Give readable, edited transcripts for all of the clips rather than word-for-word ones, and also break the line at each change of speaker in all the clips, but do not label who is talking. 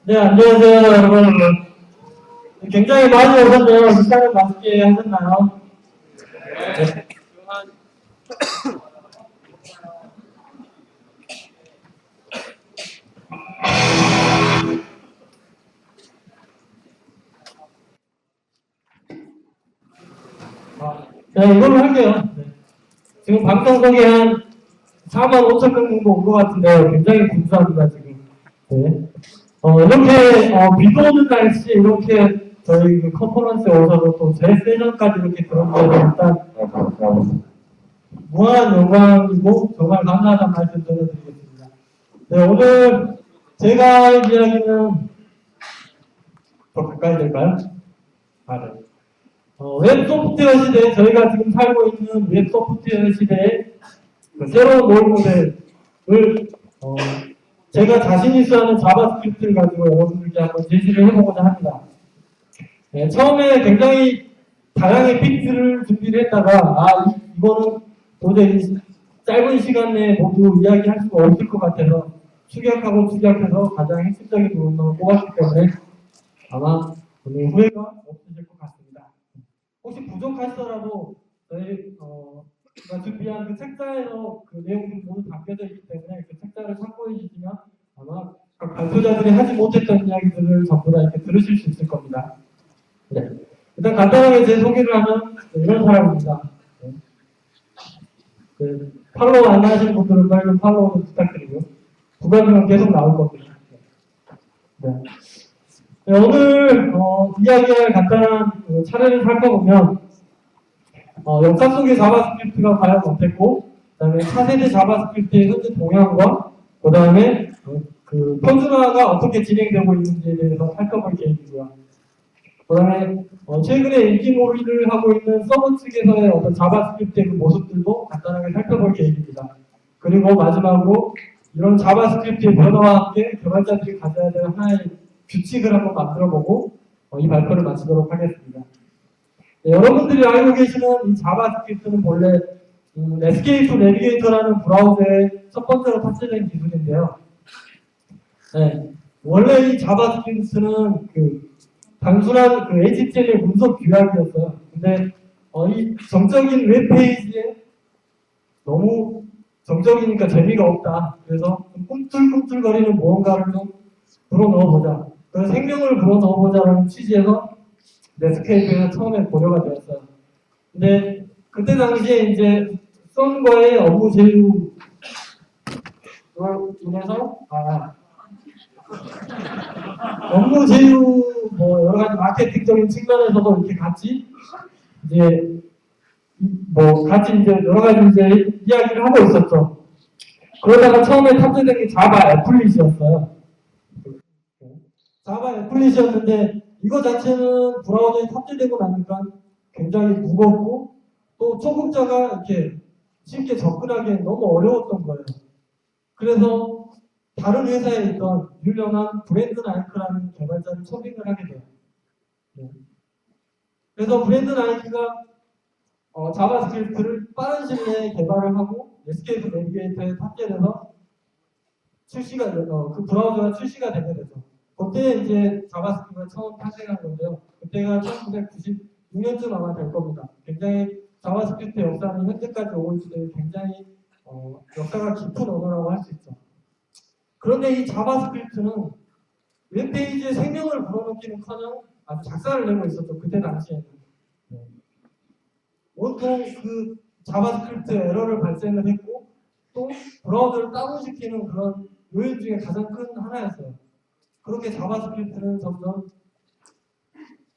네, 안녕하세요, 여러분. 굉장히 많이 오셨네요. 식사는 맛있게 하셨나요? 네. 네, 이걸로 할게요. 네. 지금 방송국에 한 4만 5천 명 정도 온 것 같은데 굉장히 감사합니다, 지금. 네. 이렇게 비도 오는 날씨에 이렇게 저희 그 컨퍼런스에 오셔서 또 제 세션까지 이렇게 들었는데 일단 무한한 영광이고 정말 감사하다는 말씀 전해드리겠습니다. 네, 오늘 제가 할 이야기는 더 가까이 될까요? 네. 웹 소프트웨어 시대에 저희가 지금 살고 있는 웹 소프트웨어 시대의 그 새로운 롤 모델을 제가 자신이 쓰는 자바스크립트를 가지고 여러분들께 한번 제시를 해보고자 합니다. 네, 처음에 굉장히 다양한 픽스를 준비를 했다가 이거는 도저히 짧은 시간 내에 모두 이야기할 수가 없을 것 같아서 축약해서 가장 핵심적인 부분만 뽑았기 때문에 아마 오늘 후회가 없으실 것 같습니다. 혹시 부족하시더라도 저희가 준비한 그 책자에서 그 내용들이 모두 담겨져 있기 때문에 그 책자를 참고해 주시면 아마 각 발표자들이 하지 못했던 이야기들을 전부 다 이렇게 들으실 수 있을 겁니다. 네. 일단 간단하게 제 소개를 하면 이런 사람입니다. 네. 팔로우 안 하시는 분들은 빨리 팔로우 부탁드리고 부가비는 계속 나올 겁니다. 네. 네, 오늘 이야기할 간단한 차례를 살펴보면 역사 속의 자바스크립트가 과연 어땠고 그다음에 차세대 자바스크립트의 현재 동향과 그다음에 그 표준화가 어떻게 진행되고 있는지에 대해서 살펴볼 계획이고요. 그다음에 최근에 인기몰이를 하고 있는 서버 측에서의 어떤 자바스크립트의 그 모습들도 간단하게 살펴볼 계획입니다. 그리고 마지막으로 이런 자바스크립트의 변화와 함께 개발자들이 가져야 될 하나의 규칙을 한번 만들어보고 이 발표를 마치도록 하겠습니다. 네, 여러분들이 알고 계시는 이 자바스크립트는 본래 에스케이프 내비게이터라는 브라우저의 첫 번째로 탑재된 기술인데요. 네, 원래 이 자바스크립트는 단순한 HTML 문서 규약이었어요. 근데 이 정적인 웹페이지에 너무 정적이니까 재미가 없다. 그래서 좀 꿈틀꿈틀거리는 무언가를 좀 불어넣어보자. 그래서 생명을 불어넣어보자라는 취지에서 넷스케이프가 처음에 고려가 되었어요. 근데 그때 당시에 이제 썬과의 업무 제휴로 인해서 업무 제휴 여러 가지 마케팅적인 측면에서도 이렇게 같이 이제 같이 이제 여러 가지 이제 이야기를 하고 있었죠. 그러다가 처음에 탑재된 게 자바 애플릿이었어요. 자바 애플릿이었는데 이거 자체는 브라우저에 탑재되고 나니까 굉장히 무겁고 또 초급자가 이렇게 쉽게 접근하기엔 너무 어려웠던 거예요. 그래서 다른 회사에 있던 유명한 브랜든 아이크라는 개발자를 초빙을 하게 돼요. 네. 그래서 브랜든 아이크가 자바스크립트를 빠른 시일 내에 개발을 하고 에스케이프 내비게이터에 탑재돼서 출시가 그 브라우저가 출시가 되게 되죠. 그때 이제 자바스크립트가 처음 탄생한 건데요. 그때가 1996년쯤 아마 될 겁니다. 굉장히 자바스크립트 역사는 현재까지 오고 있을 때 굉장히 역사가 깊은 언어라고 할 수 있죠. 그런데 이 자바스크립트는 웹페이지에 생명을 불어넣기는커녕 아주 작사를 내고 있었죠. 그때 당시에는. 온통 그 자바스크립트 에러를 발생을 했고 또 브라우저를 다운시키는 그런 요인 중에 가장 큰 하나였어요. 그렇게 자바스크립트는 점점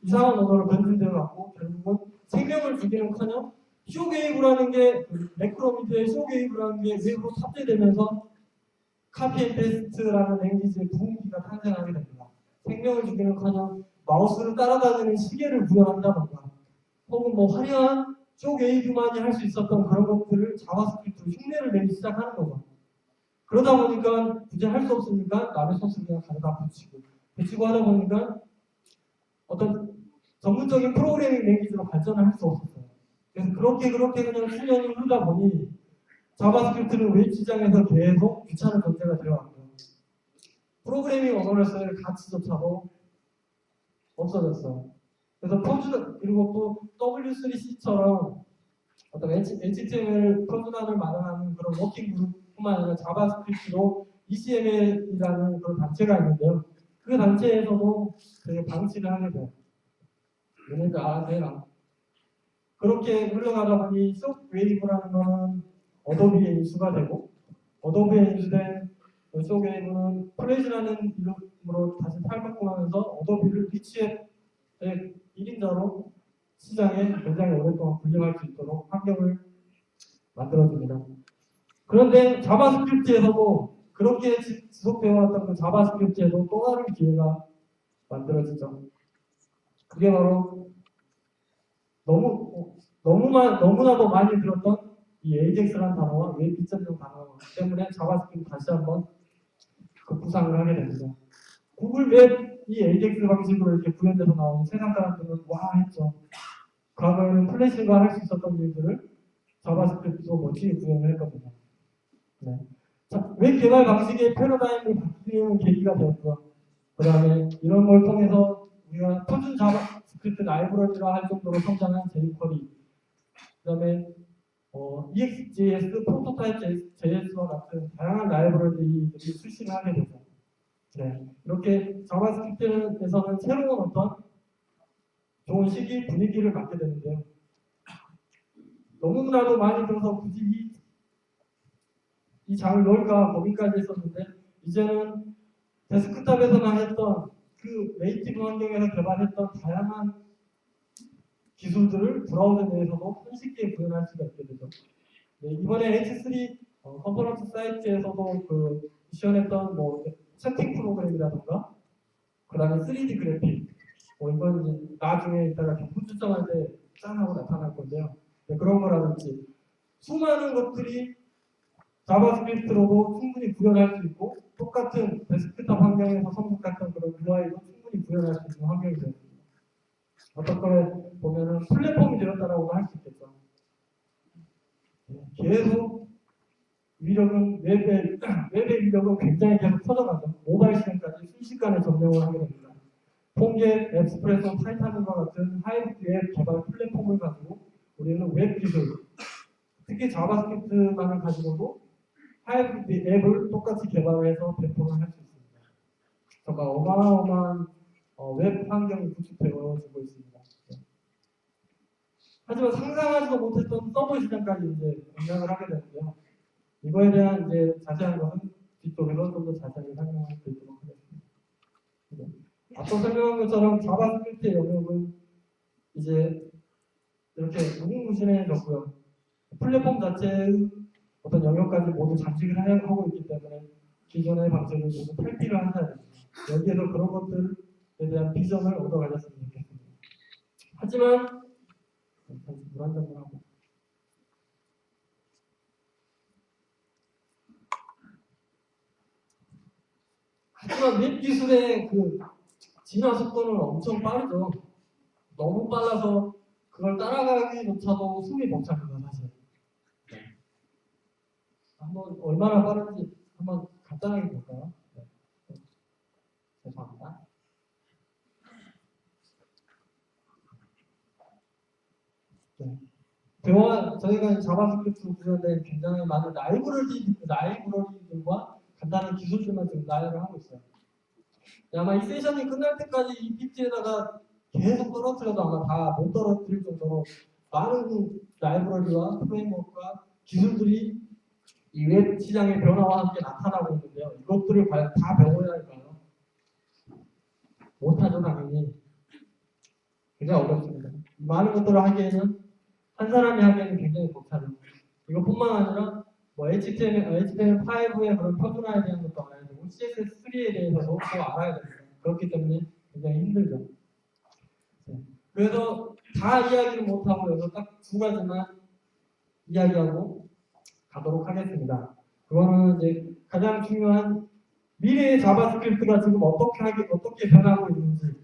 이상한 언어로 변질되어 갔고 결국은 생명을 주기는커녕 쇼게이브라는 게 매크로미디어의 쇼게이브라는 게 웹으로 탑재되면서 카피 앤 페이스트라는 랭귀지의 부흥기가 탄생하게 됩니다. 생명을 주기는커녕 마우스를 따라다니는 시계를 구현한다던가 혹은 뭐 화려한 쇼게이브만이 할 수 있었던 그런 것들을 자바스크립트로 흉내를 내기 시작하는 거죠. 그러다 보니까 굳이 할 수 없으니까 남의 소스 그냥 가져다 붙이고 하다 보니까 어떤 전문적인 프로그래밍 랭귀지로 발전을 할 수 없었어요. 그래서 그렇게 그냥 수년이 흐르다 보니 자바스크립트는 웹 시장에서 계속 귀찮은 존재가 되어왔고요. 프로그래밍 언어로서의 가치조차도 없어졌어요. 그래서 그리고 또 W3C처럼 어떤 HTML 표준화를 마련하는 그런 워킹 그룹뿐만 아니라 자바스크립트로 ECML이라는 그런 단체가 있는데요. 그 단체에서도 되게 방치를 하게 돼요. 얘네들 알아서 해라. 그렇게 흘러가다 보니 쇼웨이브라는 거는 어도비에 인수가 되고 어도비에 인수된 쇼웨이브는 플래시라는 이름으로 다시 탈바꿈하면서 어도비를 리치의 1인자로 시장에 굉장히 오랫동안 군림할 수 있도록 환경을 만들어줍니다. 그런데 자바스크립트에서도 그렇게 지속되어 왔던 그 자바스크립트에도 또 다른 기회가 만들어지죠. 그게 바로 너무나도 많이 들었던 이 AJAX라는 단어와 웹 2.0 단어 때문에 자바스크립트 다시 한번 급부상을 하게 됩니다. 구글 웹이 AJAX 방식으로 이렇게 구현돼서 나오는 세상 사람들은 와 했죠. 과거에는 플래시가 할 수 있었던 일들을 자바스크립트로 멋지게 구현을 했거든요. 네. 자, 웹 개발 방식의 패러다임이 바뀌는 계기가 되었고요. 그 다음에 이런 걸 통해서 우리가 표준 자바스크립트 라이브러리라 할 정도로 성장한 jQuery, 그 다음에 EXJS, 프로토타입 JS와 같은 다양한 라이브러리들이 출시를 하게 되죠. 네. 이렇게 자바스크립트에서는 새로운 어떤 좋은 시기, 분위기를 갖게 되는데요. 너무나도 많이 들어서 굳이 이 장을 넣을까 고민까지 했었는데 이제는 데스크탑에서나 했던 그 네이티브 환경에서 개발했던 다양한 기술들을 브라우저 내에서도 손쉽게 구현할 수가 있게 되죠. 네, 이번에 H3 컨퍼런스 사이트에서도 지원했던 채팅 프로그램이라든가 그 다음에 3D 그래픽 이건 이제 나중에 이따가 경품 추첨할 때 짠 하고 나타날 건데요. 네, 그런 거라든지 수많은 것들이 자바스크립트로도 충분히 구현할 수 있고 똑같은 데스크탑 환경에서 성숙했던 그런 UI도 충분히 구현할 수 있는 환경이 되었습니다. 어떤 거에 보면은 플랫폼이 되었다라고 할 수 있겠죠. 계속 위력은 웹의 위력은 굉장히 계속 커져가죠. 모바일 시장까지 순식간에 점령을 하게 됩니다. 폰겟, 앱스프레소, 타이타님과 같은 하이브리드 웹 개발 플랫폼을 가지고 우리는 웹 기술, 특히 자바스크립트만을 가지고도 하이브리드 앱을 똑같이 개발해서 배포를 할 수 있습니다. 정말 어마어마한 웹 환경이 구축되어지고 있습니다. 하지만 상상하지도 못했던 서버 시장까지 이제 등장을 하게 되는데요. 이거에 대한 이제 자세한 것은 뒤쪽에서 좀 더 자세하게 설명을 드리도록 하겠습니다. 앞서 설명한 것처럼 자바스크립트의 영역은 이제 이렇게 무궁무진해졌고요. 플랫폼 자체의 어떤 영역까지 모두 장식을 하고 있기 때문에 기존의 방식을 모두 탈피를 한다는 거죠. 여기에서 그런 것들에 대한 비전을 얻어가졌으면 좋겠습니다. 하지만 잠시 물 한 잔만 하고. 하지만 웹 기술의 그 진화 속도는 엄청 빠르죠. 너무 빨라서 그걸 따라가기조차도 숨이 벅찹니다, 사실. 한번 얼마나 빠른지 한번 간단하게 볼까요? 네. 죄송합니다. 네. 저희가 자바스크립트 구현된 굉장히 많은 라이브러리들과 간단한 기술들만 지금 나열을 하고 있어요. 아마 이 세션이 끝날 때까지 이 PPT에다가 계속 떨어뜨려도 아마 다 못 떨어뜨릴 정도로 많은 라이브러리와 프레임워크와 기술들이 이 웹 시장의 변화와 함께 나타나고 있는데요. 이것들을 과연 다 배워야 할까요? 못하죠, 당연히. 굉장히 어렵습니다. 많은 것들을 하기에는 한 사람이 하기에는 굉장히 벅차죠. 이것뿐만 아니라 뭐 HTML5의 그런 표준화에 대한 것도 알아야 되고 CSS3에 대해서도 또 알아야 됩니다. 그렇기 때문에 굉장히 힘들죠. 네. 그래서 다 이야기를 못하고 여기서 딱 두 가지만 이야기하고 가도록 하겠습니다. 그거는 이제 가장 중요한 미래의 자바스크립트가 지금 어떻게 변하고 있는지,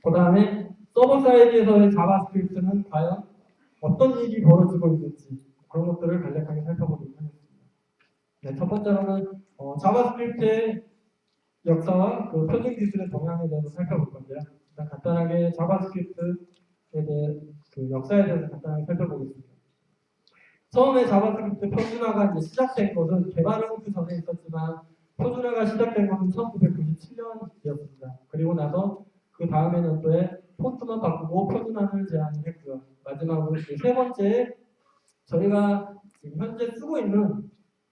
그 다음에 서버 사이드에서의 자바스크립트는 과연 어떤 일이 벌어지고 있는지 그런 것들을 간략하게 살펴보도록 하겠습니다. 네, 첫 번째로는 자바스크립트의 역사와 그 표준 기술의 동향에 대해서 살펴볼 건데요. 일단 간단하게 자바스크립트에 대해 그 역사에 대해서 간단하게 살펴보겠습니다. 처음에 자바스크립트 표준화가 이제 시작된 것은 개발은 그 전에 있었지만 표준화가 시작된 것은 1997년이었습니다. 그리고 나서 그 다음 연도에 폰트만 바꾸고 표준화를 제안을 했고요. 마지막으로 세 번째 저희가 지금 현재 쓰고 있는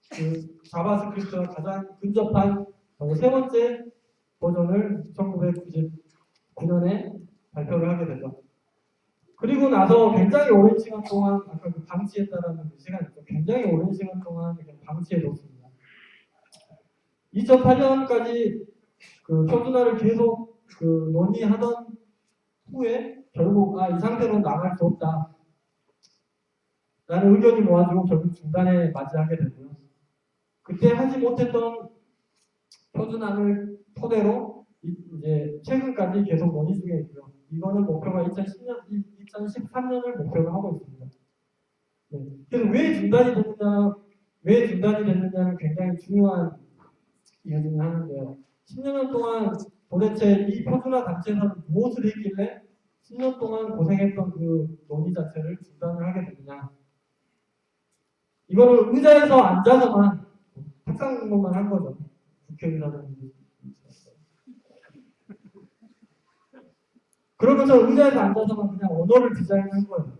그 자바스크립트와 가장 근접한 세 번째 버전을 1999년에 발표를 하게 되죠. 그리고 나서 굉장히 오랜 시간 동안 아까 그 방치했다라는 그 시간이 있죠. 굉장히 오랜 시간 동안 방치해뒀습니다. 2008년까지 그 표준화를 계속 그 논의하던 후에 결국 이 상태로 나갈 수 없다 라는 의견이 모아지고 결국 중단에 맞이하게 되고요. 그때 하지 못했던 표준화를 토대로 이제 최근까지 계속 논의 중에 있고요. 이거는 목표가 2013년을 목표로 하고 있습니다. 네. 그래서 왜 중단이 됐느냐는 굉장히 중요한 이유 중에 하나인데요. 10년 동안 도대체 이 표준화 단체에서는 무엇을 했길래 10년 동안 고생했던 그 논의 자체를 중단을 하게 됐느냐. 이거를 의자에서 앉아서만 탁상 공부만 한 거죠. 국회의사들이. 그러면서 의자에서 앉아서만 그냥 언어를 디자인한 거예요.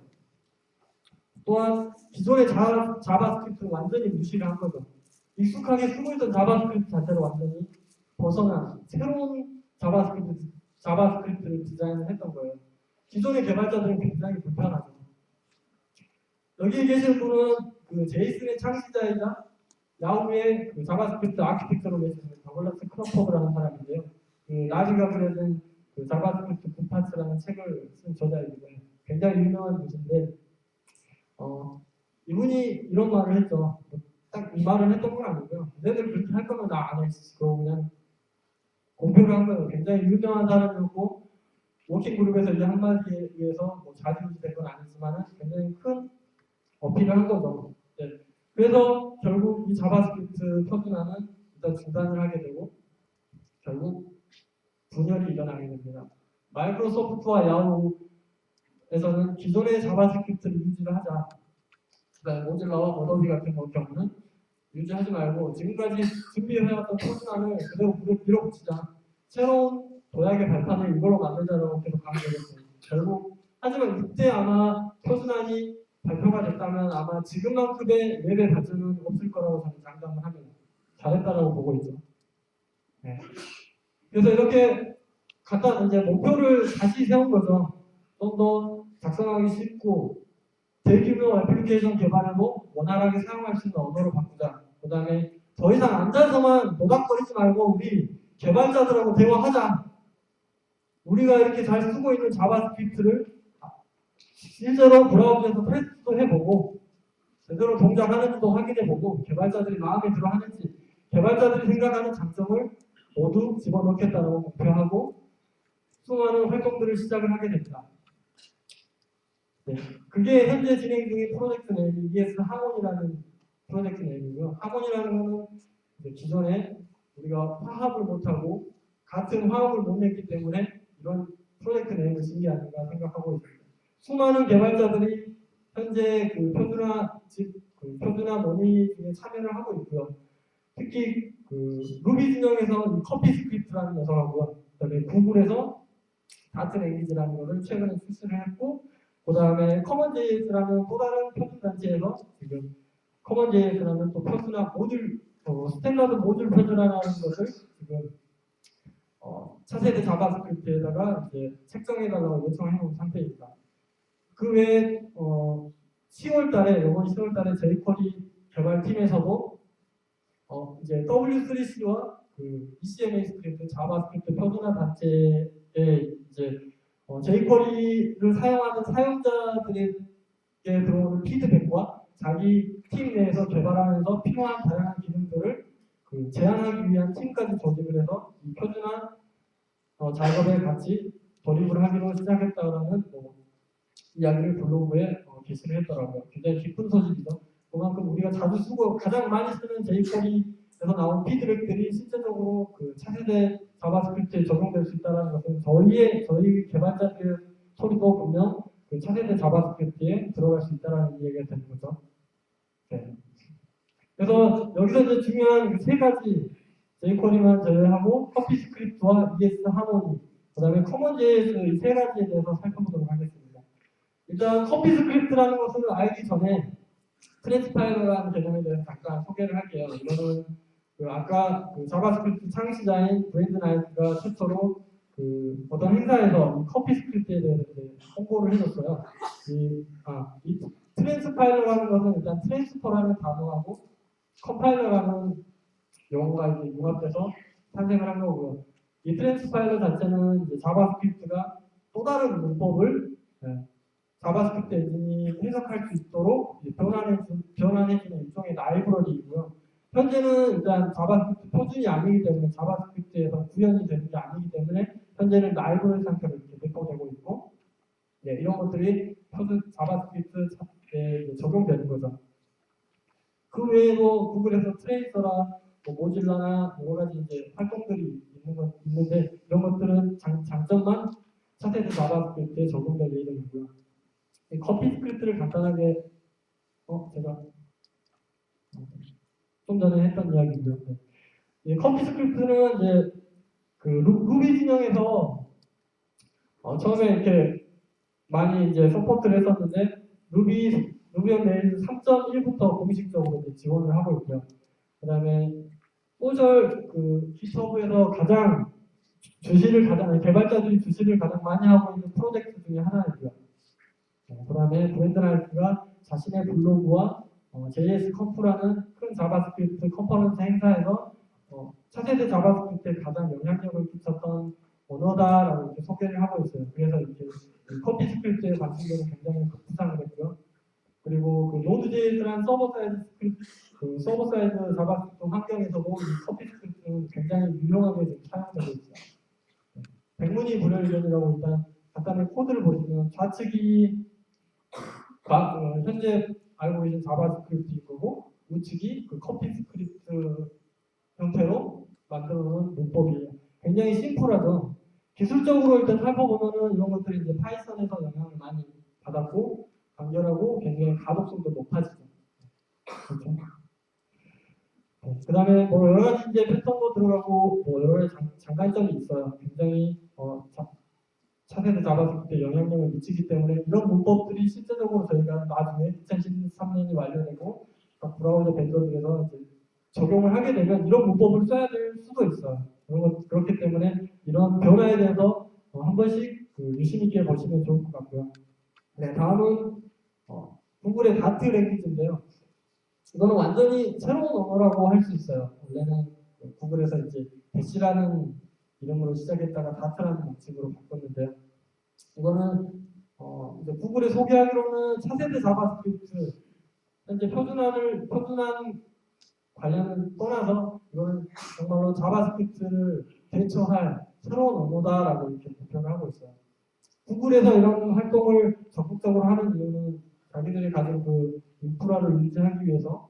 또한 기존의 자바스크립트를 완전히 무시를 한 거죠. 익숙하게 쓰고 있던 자바스크립트 자체를 완전히 벗어난 새로운 자바스크립트를 디자인을 했던 거예요. 기존의 개발자들은 굉장히 불편하죠. 여기 계신 분은 그 제이슨의 창시자이자 야후의 그 자바스크립트 아키텍처로 계신 더글라스 크로포드라는 사람인데요. 그 라지가 그려진 그 자바스크립트 굿파츠라는 책을 쓴 저자이기도 해요. 굉장히 유명한 분인데 이분이 이런 말을 했죠. 딱 이 말을 했던 건 아니고요. 너네들 그렇게 할 거면 나 안 해. 그거 그냥 공표를 한 거예요. 굉장히 유명한 사람이었고 워킹 그룹에서 이 한마디에 의해서 뭐 자지우지된 건 아니지만 굉장히 큰 어필을 한 거죠. 네. 그래서 결국 이 자바스크립트 표준화는 일단 중단을 하게 되고 결국 분열이 일어나게 됩니다. 마이크로소프트와 야후에서는 기존의 자바스크립트를 유지를 하자. 모질라와 어도비 같은 경우는 유지하지 말고 지금까지 준비해왔던 표준화를 그대로 밀어붙이자. 새로운 도약의 발판을 이걸로 만들자라고 계속 강조했어요. 결국 하지만 이때 아마 표준안이 발표가 됐다면 아마 지금만큼의 웹의 발전은 없을 거라고 저는 장담을 합니다. 잘했다라고 보고 있죠. 네. 그래서 이렇게 갖다 이제 목표를 다시 세운 거죠. 좀 더 작성하기 쉽고 대규모 애플리케이션 개발에도 원활하게 사용할 수 있는 언어로 바꾸자. 그 다음에 더 이상 앉아서만 노닥거리지 말고 우리 개발자들하고 대화하자. 우리가 이렇게 잘 쓰고 있는 자바스크립트를 실제로 브라우저에서 테스트도 해보고 제대로 동작하는지도 확인해보고 개발자들이 마음에 들어하는지 개발자들이 생각하는 장점을 모두 집어넣겠다고 목표하고 수많은 활동들을 시작을 하게 됩니다. 네, 그게 현재 진행 중인 프로젝트 네임이 ES 하몬이라는 프로젝트 네임이고요. 하몬이라는 거는 기존에 우리가 화합을 못하고 같은 화합을 못 냈기 때문에 이런 프로젝트 네임을 쓴 게 아닌가 생각하고 있습니다. 수많은 개발자들이 현재 그 표준화 논의 중에 참여를 하고 있고요. 특히 그 루비 진영에서 커피 스크립트라는 녀석하고요. 그다음에 구글에서 다트 랭귀지라는 것을 최근에 출시를 했고, 그 다음에 커먼JS라는 또 다른 표준 단체에서 지금 커먼JS라는 또 표준화 모듈 스탠다드 모듈 표준화라는 것을 지금 차세대 자바스크립트에다가 이제 책정해달라고 요청해 놓은 상태입니다. 그 외에 10월달에 이번 10월달에 jQuery 개발팀에서도 이제 W3C와 그 ECMA 스크립트 자바스크립트 표준화 단체에 이제 jQuery를 사용하는 사용자들에게 들어오는 피드백과 자기 팀 내에서 개발하면서 필요한 다양한 기능들을 제안하기 위한 팀까지 조직을 해서 이 표준화 작업에 같이 돌입을 하기로 시작했다라는 이야기를 블로그에 게시를 했더라고요. 굉장히 기쁜 소식이죠. 그만큼 우리가 자주 쓰고 가장 많이 쓰는 jQuery에서 나온 피드백들이 실제적으로 그 차세대 자바스크립트에 적용될 수 있다는 것은 저희 개발자들 소리도 보면 그 차세대 자바스크립트에 들어갈 수 있다는 이야기가 되는 거죠. 네. 그래서 여기서 이제 중요한 세 가지 jQuery만 제외하고 커피 스크립트와 ES 하모니, 그 다음에 커먼JS 이 세 가지에 대해서 살펴보도록 하겠습니다. 일단 커피 스크립트라는 것을 알기 전에 트랜스파일러라는 개념에 대해서 잠깐 소개를 할게요. 이거는 아까 자바스크립트 창시자인 브랜든 나이트가 최초로 어떤 행사에서 이 커피 스크립트에 대해서 홍보를 해줬어요. 이 트랜스파일러라는 것은 일단 트랜스퍼라는 단어하고 컴파일러라는 용어가 이제 융합돼서 탄생을 한 거고요. 이 트랜스파일러 자체는 이제 자바스크립트가 또 다른 문법을 자바스크립트 엔진이 해석할 수 있도록 변환해주는 일종의 라이브러리이고요. 현재는 일단 자바스크립트 표준이 아니기 때문에 자바스크립트에서 구현이 되는 게 아니기 때문에 현재는 라이브러리 상태로 이렇게 내포되고 있고, 네, 이런 것들이 표준 자바스크립트에 적용되는 거죠. 그 외에도 구글에서 트레이서나 모질라나 여러 가지 이제 활동들이 있는데 이런 것들은 장점만 차세대 자바스크립트에 적용될 예정이고요. 커피 스크립트를 간단하게 제가 좀 전에 했던 이야기고요. 네. 커피 스크립트는 이제 그 루비 진영에서 처음에 이렇게 많이 이제 서포트를 했었는데 루비 on Rails 3.1부터 공식적으로 이제 지원을 하고 있고요. 그다음에 소셜 GitHub에서 개발자들이 주시를 가장 많이 하고 있는 프로젝트 중에 하나이고요. 그다음에 브랜드 나이트가 자신의 블로그와 JS 컴프라는 큰 자바스크립트 컨퍼런스 행사에서 차세대 자바스크립트에 가장 영향력을 끼쳤던 언어다라고 이렇게 소개를 하고 있어요. 그래서 이렇게 커피 스크립트에 관심들은 굉장히 부상을 했고요. 그리고 노드.js라는 서버 사이드 자바스크립트 환경에서도 이 커피 스크립트는 굉장히 유용하게 지금 사용되고 있어요. 백문이 불여일견이라고 일단 간단히 코드를 보시면 좌측이 현재 알고 계신 자바스크립트일 거고 우측이 커피 스크립트 형태로 만들어 놓은 문법이에요. 굉장히 심플하죠. 기술적으로 일단 살펴보면은 이런 것들이 이제 파이썬에서 영향을 많이 받았고 간결하고 굉장히 가독성도 높아지죠. 그렇죠? 그 다음에 여러 가지 이제 패턴도 들어가고 여러 가지 장단점이 있어요. 굉장히 차세대 자바스크립트에 영향력을 미치기 때문에 이런 문법들이 실제적으로 저희가 나중에 2013년이 완료되고 브라우저 벤더들에서 이제 적용을 하게 되면 이런 문법을 써야 될 수도 있어요. 그렇기 때문에 이런 변화에 대해서 한 번씩 유심 있게 보시면 좋을 것 같고요. 네, 다음은 구글의 다트 랭귀지인데요. 이거는 완전히 새로운 언어라고 할 수 있어요. 원래는 구글에서 이제 대시라는 이름으로 시작했다가 다트라는 명칭으로 바꿨는데요. 이거는 이제 구글이 소개하기로는 차세대 자바스크립트 현재 표준안 관련을 떠나서 이거는 정말로 자바스크립트를 대처할 새로운 언어다라고 이렇게 발표를 하고 있어요. 구글에서 이런 활동을 적극적으로 하는 이유는 자기들이 가진 그 인프라를 유지하기 위해서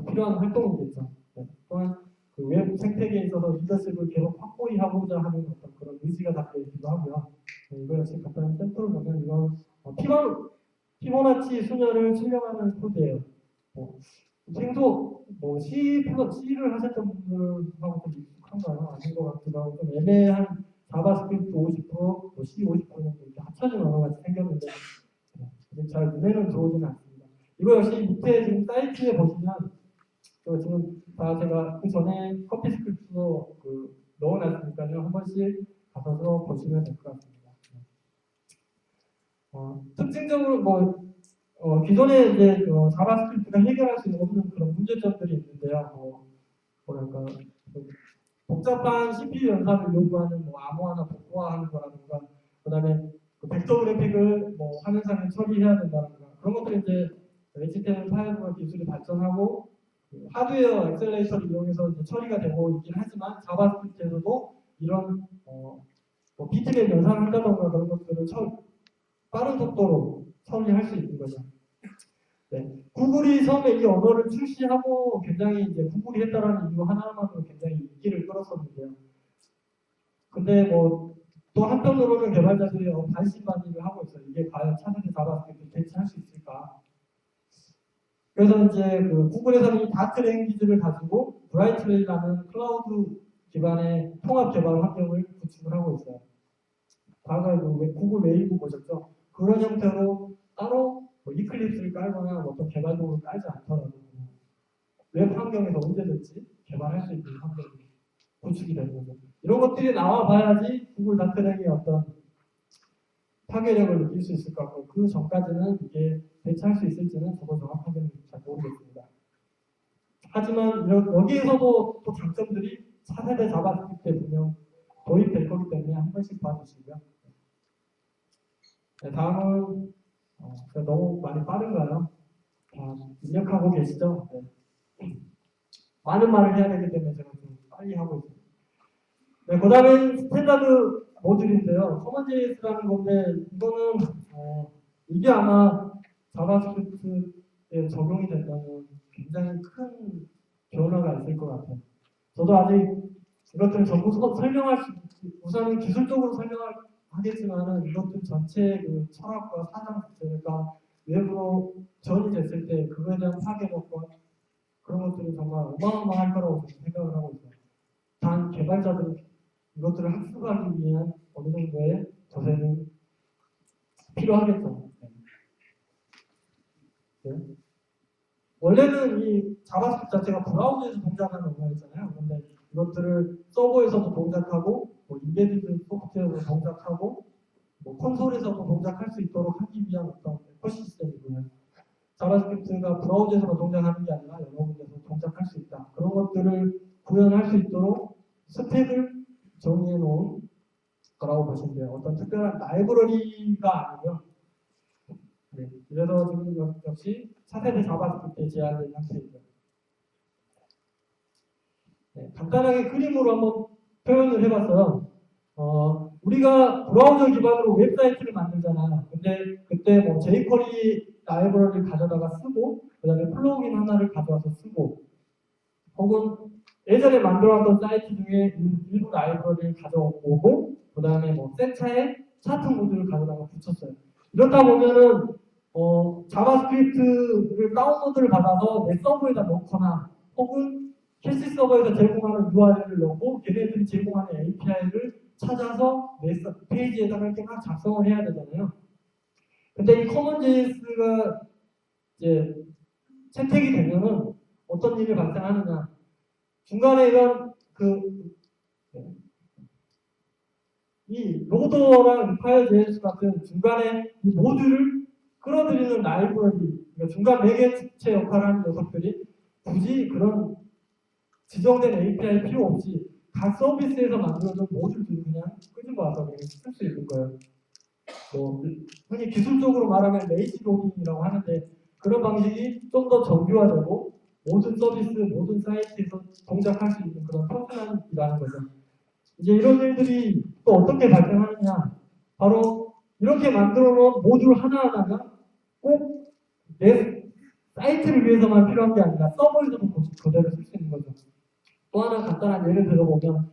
필요한 활동이겠죠. 네. 또한 그 웹 생태계에 있어서 리더십을 계속 확고히 하고자 하는 어떤 그런 의지가 담겨 있기도 하고요. 네, 이거 역시 간단한 샘플을 보면 이건 피보나치 수녀를 출력하는 코드예요. 생소 C를 하셨던 분들하고 좀 익숙한가요? 아닌 것 같기도 하고 좀 애매한 자바스크립트 50%, 뭐 C 50% 정도 이렇게 합쳐진 언어 같이 생겼는데 잘 눈에는 들어오지는 않습니다. 이거 역시 밑에 지금 사이트에 보시면 지금 다 제가 그 전에 커피 스크립트도 넣어놨으니까요. 한 번씩 가셔서 보시면 될 것 같습니다. 특징적으로 기존에 이제 자바스크립트가 해결할 수 없는 그런 문제점들이 있는데요. 뭐랄까 복잡한 CPU 연산을 요구하는 암호화나 복구화하는 거라든가, 그다음에 벡터 그래픽을 화면상에 처리해야 된다든가 그런 것들이 이제 HTML5 기술이 발전하고 하드웨어 엑셀레이터를 이용해서 이제 처리가 되고 있긴 하지만 자바스크립트에서도 이런 비트맵 연산한다던가 그런 것들을 빠른 속도로 처리할 수 있는 거죠. 네. 구글이 처음에 이 언어를 출시하고 굉장히 이제 구글이 했다라는 이유 하나만으로 굉장히 인기를 끌었었는데요. 근데 또 한편으로는 개발자들이 반신반의를 하고 있어요. 이게 과연 차세대 자바스크립트를 대체할 수 있을까? 그래서 이제 구글에서는 이 다트 랭귀지를 가지고 브라이트레이라는 클라우드 기반의 통합 개발 환경을 구축을 하고 있어요. 과거에 구글 웨이브 보셨죠? 그런 형태로 따로 이클립스를 깔거나 어떤 개발 도구를 깔지 않더라도 웹 환경에서 언제든지 개발할 수 있는 환경이 구축이 되는 거죠. 이런 것들이 나와 봐야지 구글 다트랭의 어떤 파괴력을 느낄 수 있을 것 같고, 그 전까지는 이게 대체할 수 있을지는 저도 정확하게는 잘 모르겠습니다. 하지만 여기에서도 또 장점들이 차세대 자바스크립트에 분명 도입될 거기 때문에 한 번씩 봐주시고요. 네, 다음은 너무 많이 빠른가요? 입력하고 계시죠? 네. 많은 말을 해야 되기 때문에 제가 좀 빨리 하고 있습니다. 네, 그 다음에 스탠다드 모듈인데요. 커먼JS라는 건데 이거는 이게 아마 자바스크립트에 적용이 된다면 굉장히 큰 변화가 있을 것 같아요. 저도 아직 이것들을 전부 우선은 기술적으로 설명하겠지만은 이것들 전체 철학과 사상 자체가 외부로 전이 됐을 때 그거에 대한 파괴력과 그런 것들이 정말 어마어마할 거라고 생각을 하고 있어요. 단 개발자들은 이것들을 학습하기 위한 어느 정도의 자세는 필요하겠죠. 네. 원래는 이 자바스크립트 자체가 브라우저에서 동작하는 언어였잖아요. 그런데 이것들을 서버에서도 동작하고, 인베디드 소프트웨어로 동작하고, 콘솔에서도 동작할 수 있도록 하기 위한 어떤 에코시스템이고요. 자바스크립트가 브라우저에서 동작하는 게 아니라 여러 군데서 동작할 수 있다. 그런 것들을 구현할 수 있도록 스펙을 정의해 놓은 거라고 보시면 돼요. 어떤 특별한 라이브러리가 아니고요. 네, 그래서 지금 역시 차세대 자바스크립트에 제한된 상태이죠. 네, 간단하게 그림으로 한번 표현을 해봤어요. 우리가 브라우저 기반으로 웹사이트를 만들잖아요. 근데 그때 jQuery 라이브러리를 가져다가 쓰고, 그 다음에 플러그인 하나를 가져와서 쓰고, 혹은 예전에 만들어놨던 사이트 중에 일부 라이브러리를 가져오고, 그 다음에 센차에 차트 모듈을 가져다가 붙였어요. 이러다 보면은 자바스크립트를 다운로드를 받아서 내 서버에다 넣거나, 혹은 캐시 서버에서 제공하는 URL을 넣고 걔네들이 제공하는 API를 찾아서 내 페이지에다가 이렇게 막 작성을 해야 되잖아요. 근데 이 커먼JS가 이제 채택이 되면은 어떤 일이 발생하느냐. 중간에 이런 이 로더랑 리파이어.js 같은 중간에 이 모듈을 끌어들이는 라이브러리, 그러니까 중간 매개체 역할을 하는 녀석들이 굳이 그런 지정된 API 필요 없이 각 서비스에서 만들어진 모듈들을 그냥 끄집어와서 그냥 쓸 수 있는 거예요. 뭐 흔히 기술적으로 말하면 레이지 로딩이라고 하는데 그런 방식이 좀 더 정교화되고 모든 서비스, 모든 사이트에서 동작할 수 있는 그런 편안함이라는 거죠. 이제 이런 일들이 또 어떻게 발생하느냐? 바로 이렇게 만들어 놓은 모듈 하나하나가 꼭 내 사이트를 위해서만 필요한 게 아니라 서버에서도 그대로 쓸 수 있는 거죠. 또 하나 간단한 예를 들어보면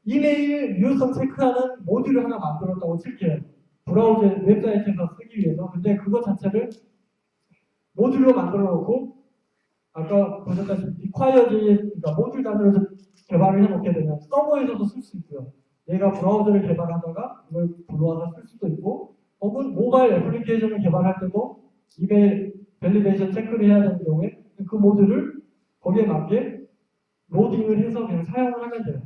이메일 유효성 체크하는 모듈을 하나 만들었다고 칠게요. 브라우저 웹사이트에서 쓰기 위해서. 근데 그거 자체를 모듈로 만들어 놓고 아까 보셨다시피 그러니까 모듈 단위로 개발을 해놓게 되면 서버에서도 쓸 수 있고요. 내가 브라우저를 개발하다가 그걸 불러와서 쓸 수도 있고 혹은 모바일 애플리케이션을 개발할 때도 이메일 밸리데이션 체크를 해야 되는 경우에 그 모듈을 거기에 맞게 로딩을 해서 그냥 사용을 하면 돼요.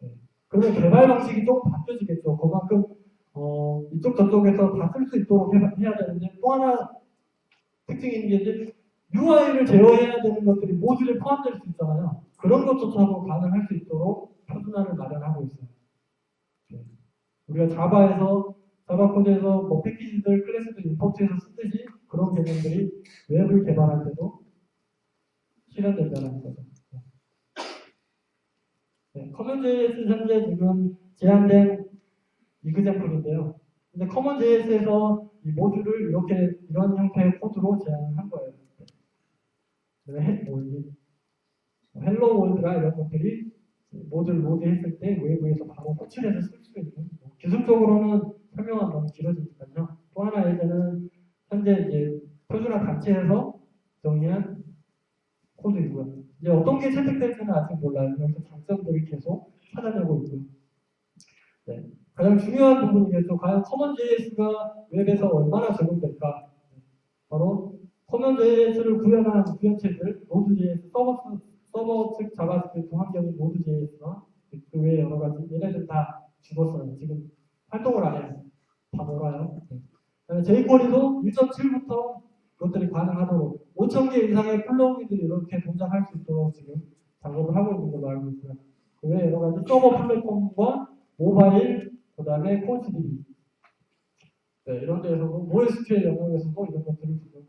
네. 그러면 개발 방식이 조금 바뀌어지겠죠. 그만큼 이쪽 저쪽에서 다 쓸 수 있도록 해야 되는데 또 하나 특징이 있는 게 이제 UI를 제어해야 되는 것들이 모듈에 포함될 수 있잖아요. 그런 것조차도 가능할 수 있도록 표준화를 마련하고 있어요. 네. 우리가 자바 코드에서 뭐 패키지들, 클래스들 임포트해서 쓰듯이 그런 개념들이 웹을 개발할 때도 실현된다는 거죠. 네, 커먼JS 현재 지금 제한된 이그젠플인데요. 근데 커먼JS에서 이 모듈을 이런 형태의 코드로 제안한 거예요. 헬로 월드라 이런 것들이 모듈 로드했을 때 웨이브에서 바로 호출해서 쓸 수 있는 기술적으로는 설명은 너무 길어지니까요. 또 하나 예제는 현재 이제 표준화 단체에서 정의한 코드이고요. 이제 어떤 게 채택될지는 아직 몰라요. 여기서 장점들을 계속 찾아내고 있고요. 네. 가장 중요한 부분이겠죠. 과연 커먼JS가 웹에서 얼마나 적용될까? 바로 커먼JS를 구현한 구현체들, 노드.js, 서버 측 자바스크립트 환경인 노드.js와 그 외에 여러 가지 얘네들 다 죽었어요. 지금 활동을 안 해요. 다 놀아요. 네. jQuery도 1.7부터 그것들이 가능하도록 5,000개 이상의 플러그인들이 이렇게 동작할 수 있도록 지금 작업을 하고 있는 걸로 알고 있고요. 그 외에 여러 가지 서버 플랫폼과 모바일, 그 다음에 코치DB 네, 이런 데에서도 NoSQL 영역에서도 이런 것들을 지금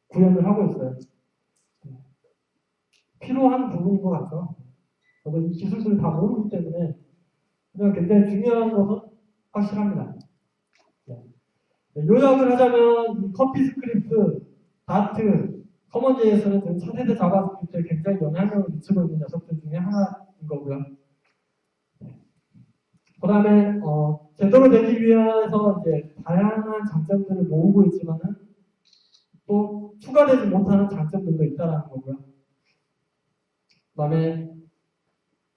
구현을 하고 있어요. 필요한 부분인 것 같죠. 저도 이 기술들을 다 모르기 때문에 굉장히 중요한 것은 확실합니다. 네, 요약을 하자면 이 커피 스크립트, 다트, 커먼JS는 지금 차세대 자바스크립트에 굉장히 영향력을 미치고 있는 녀석들 중에 하나인 거고요. 그 다음에 제대로 되기 위해서 이제 다양한 장점들을 모으고 있지만은 또 추가되지 못하는 장점들도 있다는 거고요. 그 다음에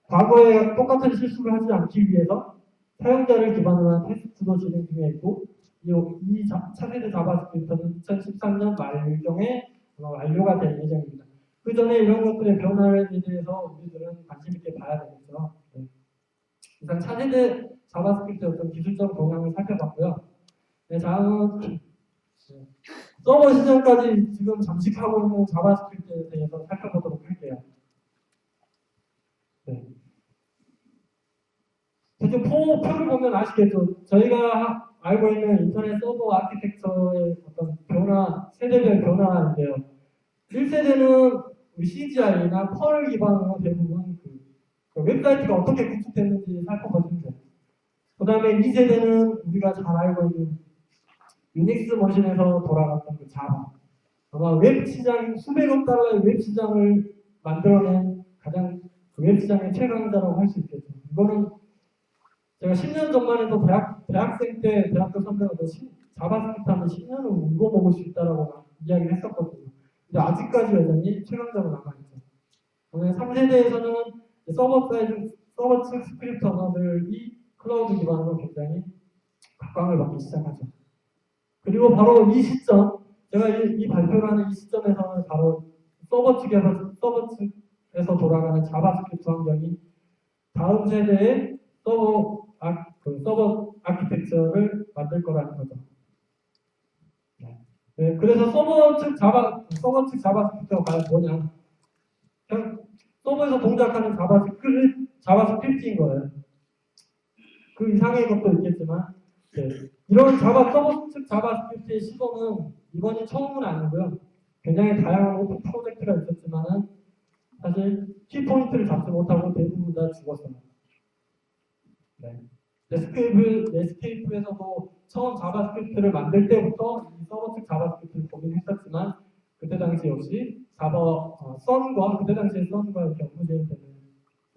과거에 똑같은 실수를 하지 않기 위해서 사용자를 기반으로 한 테스트도 진행 중에 있고 이 차세대 자바스크립트는 2013년 말경에 완료가 될 예정입니다. 그 전에 이런 것들의 변화에 대해서 우리들은 관심 있게 봐야 되겠죠. 네. 이상 차세대 자바스크립트 어떤 기술적 동향을 살펴봤고요. 네, 다음은 서버 시장까지 지금 잠식하고 있는 자바스크립트에 대해서 살펴보도록 할게요. 네. 지금 표를 보면 아시겠죠? 저희가 알고 있는 인터넷 서버 아키텍처의 어떤 변화, 세대별 변화인데요. 1세대는 CGI나 펄 기반으로 대부분 그 웹사이트가 어떻게 구축됐는지 살펴보시면 돼요. 그 다음에 2세대는 우리가 잘 알고 있는 유닉스 머신에서 돌아갔던 그 자바. 아마 웹 시장, 수백억 달러의 웹 시장을 만들어낸 가장 웹 시장의 최강자라고 할 수 있겠죠. 이거는 제가 10년 전만 해도 대학생 때 대학교 선배가 자바스크립트 하면 10년은 울고 먹을 수 있다라고 이야기를 했었거든요. 근데 아직까지 여전히 최강자로 남아있죠. 오늘 3세대에서는 서버 측 스크립트 언어들이 클라우드 기반으로 굉장히 각광을 받기 시작하죠. 그리고 바로 이 시점, 제가 이 발표를 하는 이 시점에서는 바로 서버 측에서 돌아가는 자바스크립트 환경이 다음 세대의 서버 아키텍처를 만들 거라는 거죠. 네, 그래서 서버 측 자바스크립트가 과연 뭐냐? 그냥 서버에서 동작하는 자바스크립트인 거예요. 그 이상의 것도 있겠지만, 네. 이런 서버 측 자바스크립트의 시도는 이번이 처음은 아니고요. 굉장히 다양한 오픈 프로젝트가 있었지만은 사실 키포인트를 잡지 못하고 대부분 다 죽었어요. 네. 네스케이프에서도 처음 자바스크립트를 만들 때부터 이 서버 측 자바스크립트를 보긴 했었지만 그때 당시 역시 그때 당시에 썬과 이렇게 업무 진행 때문에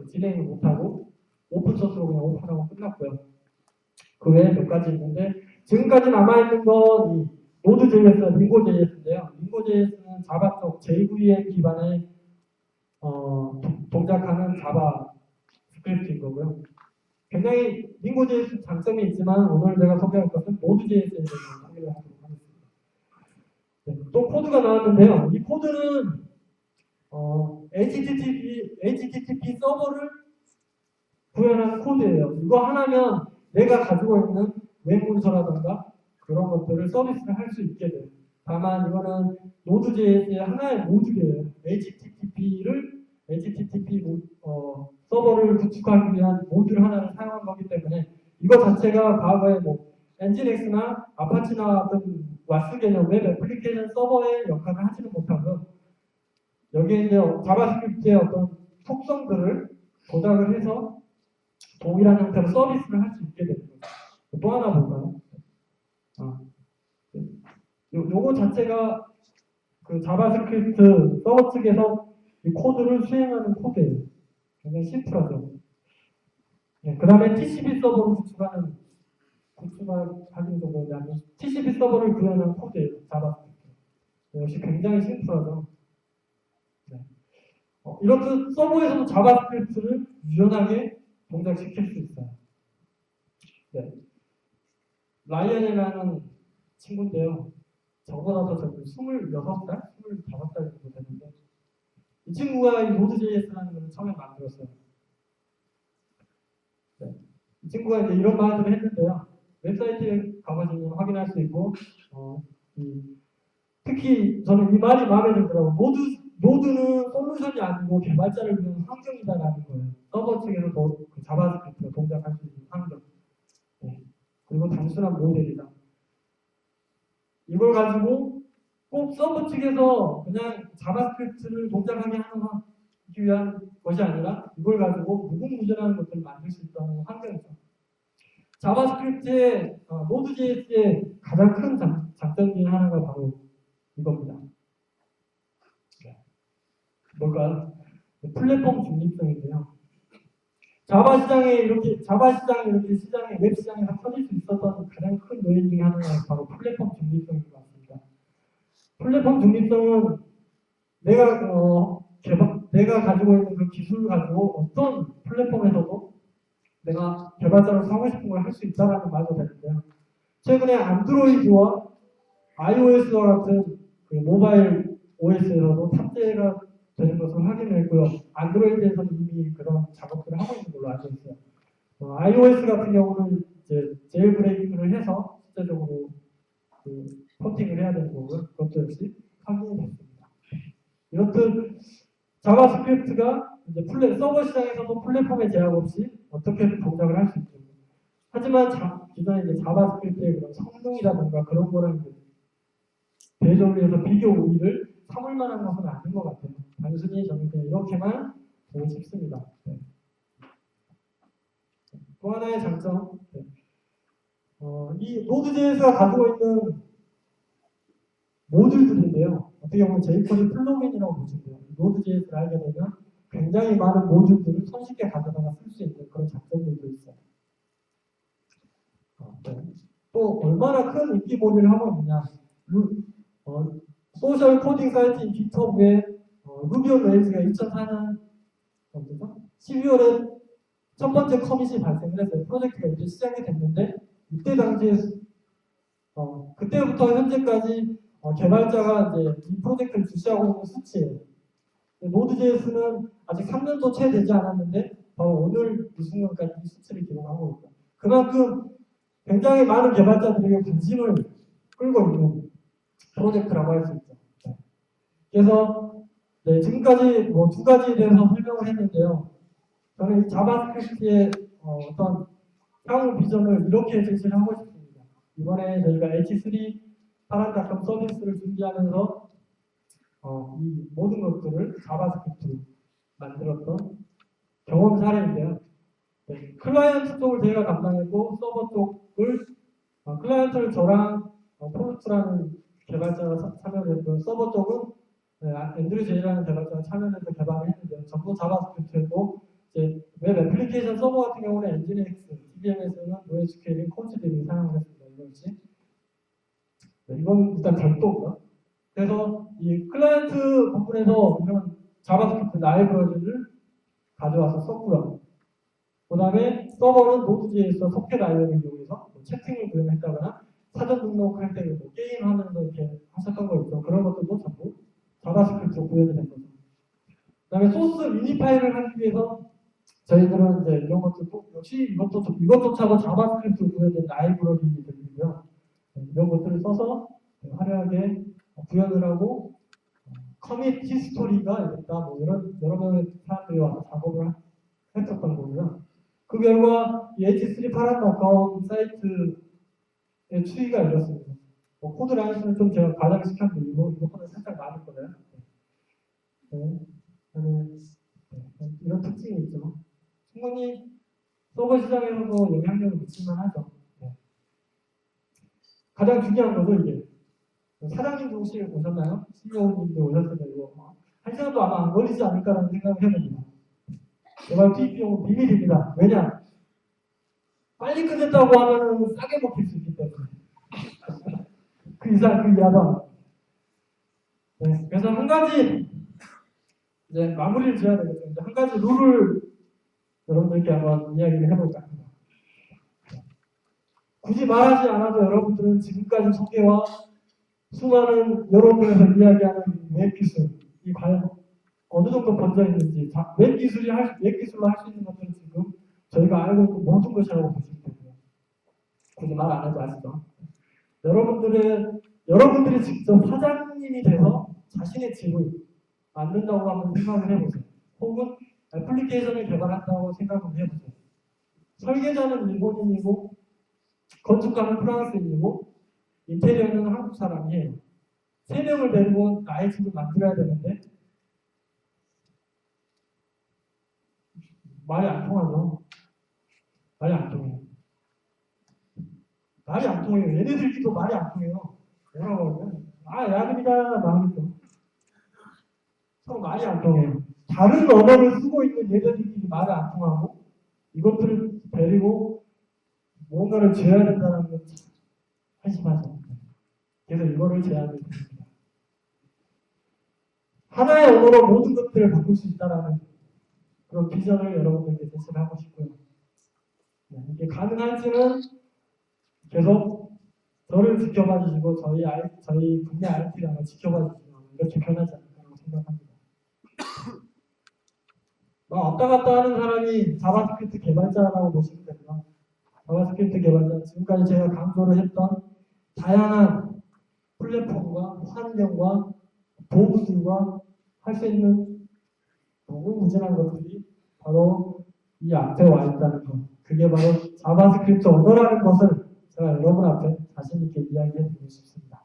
진행을 못하고 오픈소스로 그냥 오픈하고 끝났고요. 그 외에 몇 가지 있는데 지금까지 남아있는 건 이 노드.js, 링고.js인데요. 링고.js는 자바 쪽 JVM 기반의 동작하는 자바 스크립트인 거고요. 굉장히 링고.js 장점이 있지만 오늘 제가 소개할 것은 노드.js에 대해서 소개를 하도록 하겠습니다. 네, 또 코드가 나왔는데요. 이 코드는 HTTP 서버를 구현한 코드예요. 이거 하나면 내가 가지고 있는 웹 문서라든가 그런 것들을 서비스를 할 수 있게 돼요. 다만 이거는 노드.js의 하나의 모듈이에요. HTTP 서버를 구축하기 위한 모듈 하나를 사용한 거기 때문에 이거 자체가 과거에 뭐 엔진엑스나 아파치나 같은 와스 개념 웹 애플리케이션 서버의 역할을 하지는 못하고요. 여기에 이제 자바스크립트의 어떤 속성들을 조작을 해서 동일한 형태로 서비스를 할 수 있게 되는 거죠. 또 하나 볼까요? 요거 자체가 그 자바스크립트 서버 측에서 이 코드를 수행하는 코드예요. 굉장히 심플하죠. 네, 그 다음에 TCP 서버를 구축하는 정도인데 아니면 TCP 서버를 구현한 코드예요. 자바스크립트. 역시 굉장히 심플하죠. 네. 이렇듯 서버에서도 자바스크립트를 유연하게 동작시킬 수 있어요. 네. 라이언이라는 친구인데요. 저보다 더 젊은 26살? 25살 정도 되는데 이 친구가 이 노드.js라는 걸 처음에 만들었어요. 네. 이 친구가 이제 이런 말들을 했는데요. 웹사이트에 가보시면 확인할 수 있고 특히 저는 이 말이 마음에 들더라고요. 노드는 솔루션이 아니고 개발자를 위한 환경이다라는 거예요. 서버 측에서 그 자바스크립트가 동작할 수 있는 환경. 네. 그리고 단순한 모델이다. 이걸 가지고 꼭 서버 측에서 그냥 자바스크립트를 동작하게 하기 위한 것이 아니라 이걸 가지고 무궁무진한 것들을 만들 수 있다는 환경이죠. 자바스크립트의 노드.js의 가장 큰 장점 중에 하나가 바로 이겁니다. 뭘까요? 플랫폼 중립성인데요. 자바 시장에 이렇게 웹 시장에서 터질 수 있었던 가장 큰 요인 중에 하나가 바로 플랫폼 중립성인 것 같습니다. 플랫폼 중립성은 내가 가지고 있는 그 기술을 가지고 어떤 플랫폼에서도 내가 개발자로서 하고 싶은 걸 할 수 있다라는 말도 되는데요. 최근에 안드로이드와 iOS와 같은 그 모바일 OS에서도 탑재가 되는 것을 확인했고요. 안드로이드에서는 이미 그런 작업들을 하고 있는 걸로 알고 있어요. iOS 같은 경우는 이제 제일 브레이킹을 해서 실제적으로 그 포팅을 해야 되는 거고요. 그것도 역시 확인이 됐습니다. 이렇듯 자바스크립트가 이제 서버 시장에서도 플랫폼의 제약 없이 어떻게든 동작을 할 수 있죠. 하지만 기존에 이제 자바스크립트의 그런 성능이라든가 그런 거랑 대조를 해서 비교 우위를 삼을 만한 것은 아닌 것 같아요. 단순히 저는 그냥 이렇게만 보고 싶습니다. 네. 또 하나의 장점, 네. 이 노드.js가 가지고 있는 모듈들인데요. 어떻게 보면 jQuery 플러그인이라고 보시면 노드.js를 알게 되면 굉장히 많은 모듈들을 손쉽게 가져다가 쓸 수 있는 그런 장점들도 있어요. 네. 또 얼마나 큰 인기몰이를 하고 있느냐. 소셜 코딩 사이트인 깃허브에 루비 온 레일즈가 2004년 12월에 첫 번째 커밋이 발생을 했어요. 프로젝트가 이제 시작이 됐는데 이때 당시에 그때부터 현재까지 개발자가 이제 이 프로젝트를 주시하고 있는 수치예요. 노드.js는 아직 3년도 채 되지 않았는데 바로 오늘 이 순간까지 이 수치를 기록하고 있다. 그만큼 굉장히 많은 개발자들에게 관심을 끌고 있는 프로젝트라고 할 수 있죠. 네. 그래서 네, 지금까지 뭐 두 가지에 대해서 설명을 했는데요. 저는 이 자바스크립트의 어떤 향후 비전을 이렇게 제시를 하고 싶습니다. 이번에 저희가 H3 파란닷컴 서비스를 준비하면서 이 모든 것들을 자바스크립트로 만들었던 경험 사례인데요. 네, 클라이언트 쪽을 제가 담당했고 서버 쪽을 클라이언트를 저랑 포르트라는 개발자가 참여를 했고요. 서버 쪽은 앤드류 제이라는 개발자가 참여해서 개발을 했는데요. 전부 자바스크립트고 이제 웹 애플리케이션 서버 같은 경우는 엔진엑스, DBMS는 NoSQL인 콘치들이 사용을 했습니다. 이것이 네, 이건 일단 별도고요. 그래서 이 클라이언트 부분에서 이런 자바스크립트 라이브러리를 가져와서 썼고요. 그 다음에 서버는 노드.js 소켓 아이오를 이용해서 뭐 채팅을 구현했다거나 사전 등록할 때 뭐 게임하면서 이렇게 하셨던 거 있죠. 그런 것들도 전부 자바스크립트로 구현이 된 거죠. 그 다음에 소스 미니 파일을 하기 위해서 저희들은 이제 이런 것들도 역시 이것조차도 자바스크립트로 구현된 라이브러리들이고요. 이런 것들을 써서 화려하게 구현을 하고 커밋 히스토리가 있다 뭐 이런 여러 명의 사람들이 와서 작업을 했었던 거고요. 그 결과 이 H3 파란닷컴 사이트의 추이가 이렇습니다. 코드 라인수는 좀 제가 과장시켰는데 이거보다 살짝 많을 거예요. 네. 이런 특징이 있죠. 충분히 서버 시장에서도 영향력을 미칠만 하죠. 네. 가장 중요한 거죠, 이게. 사장님도 혹시 오셨나요? CEO님도 오셨을 테고, 한 시간도 아마 안 걸리지 않을까라는 생각을 해봅니다. 개발 투입 비용은 비밀입니다. 왜냐? 빨리 끝냈다고 하면 싸게 먹힐 수 있기 때문에. 그 이상 그 이하다. 네, 그래서 한 가지 이제 마무리를 지어야 되겠죠. 이제 한 가지 룰을 여러분들께 한번 이야기를 해볼까 합니다. 굳이 말하지 않아도 여러분들은 지금까지 소개와 수많은 여러분에서 이야기하는 웹 기술이 과연 어느 정도 번져 있는지, 웹 기술로 할 수 있는 것들은 지금 저희가 알고 있는 모든 것이라고 보시면 되고요. 굳이 말 안 해도 아시죠? 여러분들이 직접 사장님이 돼서 자신의 집을 만든다고 한번 생각을 해보세요. 혹은 애플리케이션을 개발한다고 생각을 해보세요. 설계자는 일본인이고, 건축가는 프랑스인이고, 인테리어는 한국 사람이에요. 세 명을 데리고 나의 집을 만들어야 되는데, 말이 안 통하죠. 말이 안 통해요. 말이 안 통해요. 얘네들끼리도 말이 안 통해요. 뭐라고 하면, 야근이다, 망했죠. 서로 말이 안 통해요. 다른 언어를 쓰고 있는 얘네들끼리 말이 안 통하고, 이것들을 데리고 뭔가를 지어야 된다는 건 한심하죠. 그래서 이거를 제안을 드립니다. 하나의 언어로 모든 것들을 바꿀 수 있다는 그런 비전을 여러분들께 제시를 하고 싶고요. 이게 가능한지는 계속 저를 지켜봐 주시고 저희 국내 IT를 아마 지켜봐 주시면 이렇게 변하지 않을까라고 생각합니다. 왔다 갔다 하는 사람이 자바스크립트 개발자라고 보시면 됩니다. 자바스크립트 개발자, 지금까지 제가 강조를 했던 다양한 플랫폼과 환경과 도구들과 할 수 있는 무궁무진한 것들이 바로 이 앞에 와 있다는 것. 그게 바로 자바스크립트 언어라는 것을 제가 여러분 앞에 자신 있게 이야기해 드리고 싶습니다.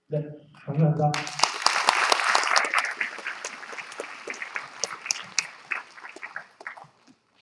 네, 감사합니다.